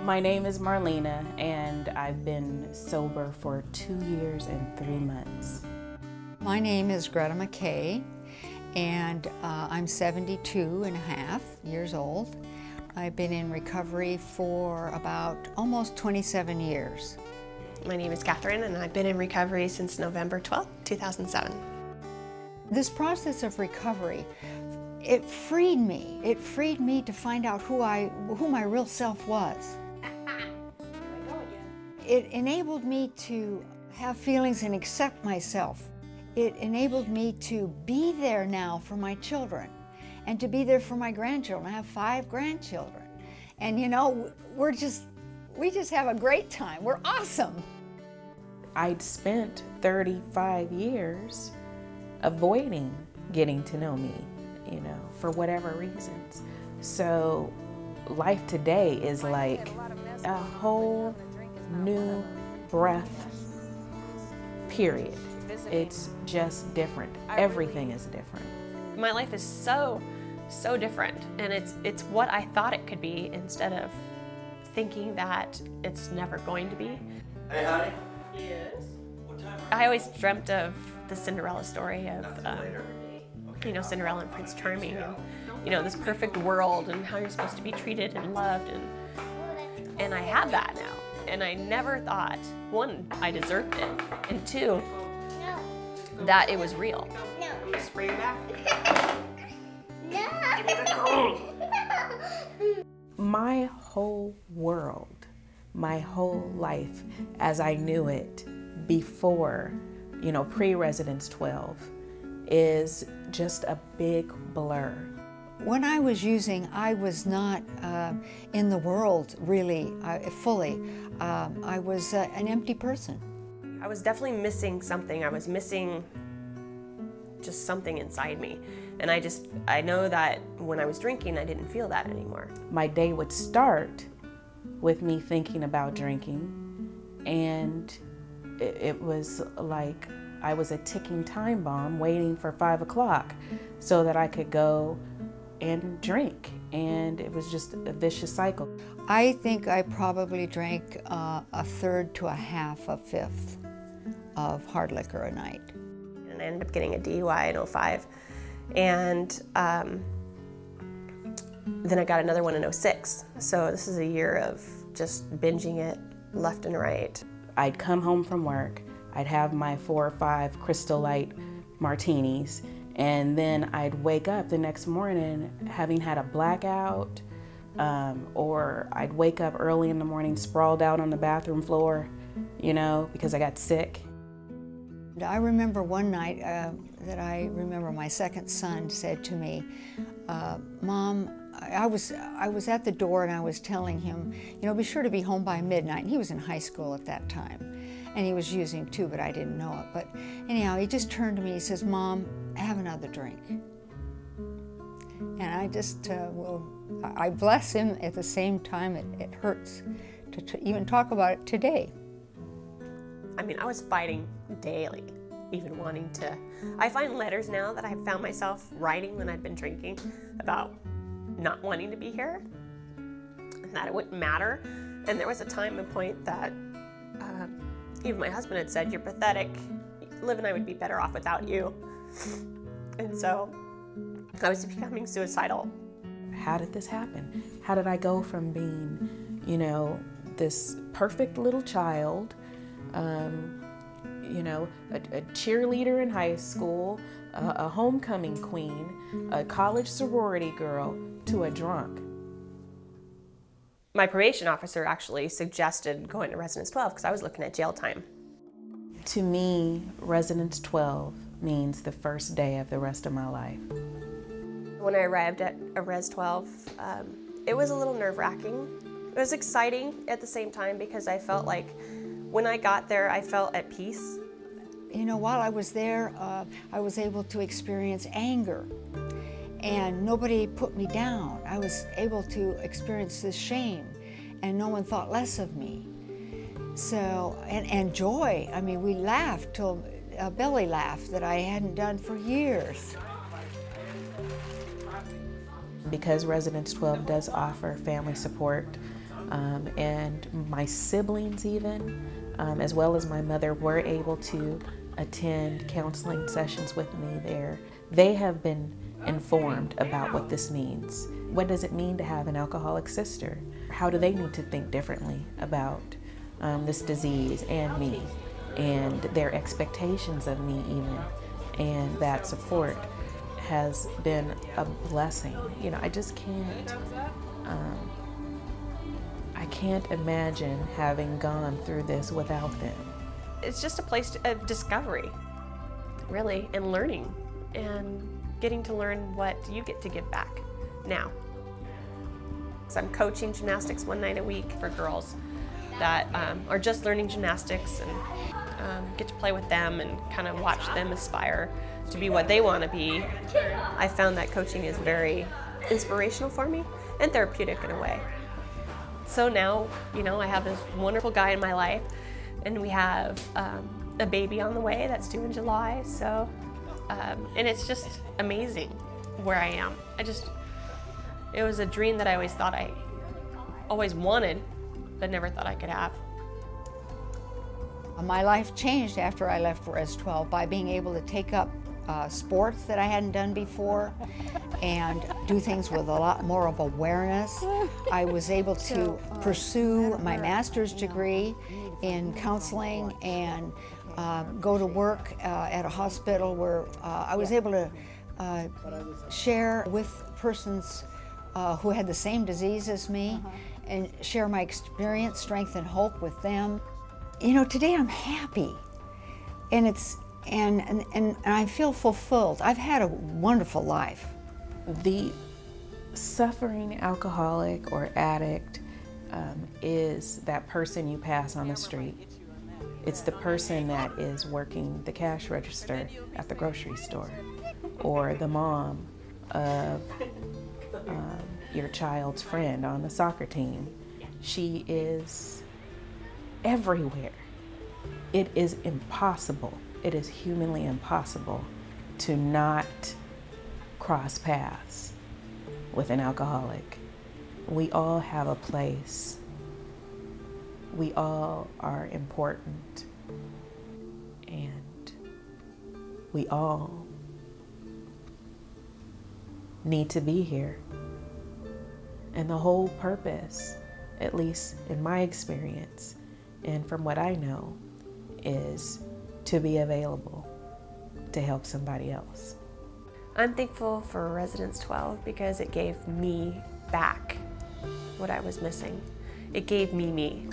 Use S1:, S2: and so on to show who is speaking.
S1: My name is Marlena, and I've been sober for 2 years and 3 months.
S2: My name is Greta McKay, and I'm 72 and a half years old. I've been in recovery for about almost 27 years.
S3: My name is Catherine, and I've been in recovery since November 12, 2007.
S2: This process of recovery, it freed me. It freed me to find out who my real self was. It enabled me to have feelings and accept myself. It enabled me to be there now for my children and to be there for my grandchildren. I have 5 grandchildren. And you know, we just have a great time. We're awesome.
S1: I'd spent 35 years avoiding getting to know me, you know, for whatever reasons. So life today is like a whole new breath, period. It's just different. Everything is different.
S3: My life is so different, and it's what I thought it could be instead of thinking that it's never going to be.
S4: Hey, honey. Yes? What time are
S3: I always dreamt of the Cinderella story of, you know, Cinderella and Prince Charming, and, you know, this perfect world and how you're supposed to be treated and loved, and I have that now. And I never thought, 1, I deserved it, and 2, that it was real.
S4: you? Just bring it back.
S1: My whole world, my whole life as I knew it before, you know, pre-Residence 12, is just a big blur.
S2: When I was using, I was not in the world really fully. I was an empty person.
S3: I was definitely missing something. I was missing just something inside me. And I know that when I was drinking, I didn't feel that anymore.
S1: My day would start with me thinking about drinking, and it was like I was a ticking time bomb waiting for 5 o'clock so that I could go and drink, and it was just a vicious cycle.
S2: I think I probably drank 1/3 to 1/2 of 1/5 of hard liquor a night.
S3: And I ended up getting a DUI in 05. And then I got another one in 06. So this is a year of just binging it left and right.
S1: I'd come home from work, I'd have my 4 or 5 Crystal Light martinis, and then I'd wake up the next morning having had a blackout, or I'd wake up early in the morning sprawled out on the bathroom floor, you know, because I got sick.
S2: I remember one night that I remember my second son said to me, Mom, I was at the door and I was telling him, you know, be sure to be home by midnight. And he was in high school at that time. And he was using too, but I didn't know it. But anyhow, he just turned to me, he says, Mom, have another drink. And I just, I bless him. At the same time, it hurts to even talk about it today.
S3: I mean, I was fighting daily, even wanting to. I find letters now that I've found myself writing when I've been drinking about not wanting to be here, and that it wouldn't matter. And there was a time and point that even my husband had said, "You're pathetic. Liv and I would be better off without you." And so I was becoming suicidal.
S1: How did this happen? How did I go from being, you know, this perfect little child, you know, a cheerleader in high school, a homecoming queen, a college sorority girl, to a drunk?
S3: My probation officer actually suggested going to Residence 12 because I was looking at jail time.
S1: To me, Residence 12 means the first day of the rest of my life.
S3: When I arrived at Res 12, it was a little nerve-wracking. It was exciting at the same time because I felt like when I got there, I felt at peace.
S2: You know, while I was there, I was able to experience anger, and nobody put me down. I was able to experience this shame, and no one thought less of me. So, and joy. I mean, we laughed till a belly laugh that I hadn't done for years.
S1: Because Residence 12 does offer family support, and my siblings even, as well as my mother, were able to attend counseling sessions with me there. They have been informed about what this means. What does it mean to have an alcoholic sister? How do they need to think differently about this disease and me, and their expectations of me even? And that support has been a blessing. You know, I just can't, I can't imagine having gone through this without them.
S3: It's just a place of discovery, really, and learning, and getting to learn what you get to give back now. So I'm coaching gymnastics one night a week for girls that are just learning gymnastics, and get to play with them and kind of watch them aspire to be what they want to be. I found that coaching is very inspirational for me and therapeutic in a way. So now, you know, I have this wonderful guy in my life, and we have a baby on the way that's due in July. So, and it's just amazing where I am. It was a dream that I always thought I always wanted, but never thought I could have.
S2: My life changed after I left for XII by being able to take up sports that I hadn't done before and do things with a lot more of awareness. I was able to pursue my master's degree in counseling and go to work at a hospital where I was able to share with persons who had the same disease as me and share my experience, strength, and hope with them. You know, today I'm happy, and and I feel fulfilled. I've had a wonderful life.
S1: The suffering alcoholic or addict is that person you pass on the street. It's the person that is working the cash register at the grocery store, or the mom of your child's friend on the soccer team. She is everywhere. It is impossible. It is humanly impossible to not cross paths with an alcoholic. We all have a place. We all are important. And we all need to be here. And the whole purpose, at least in my experience and from what I know, is to be available to help somebody else.
S3: I'm thankful for Residence 12 because it gave me back what I was missing. It gave me me.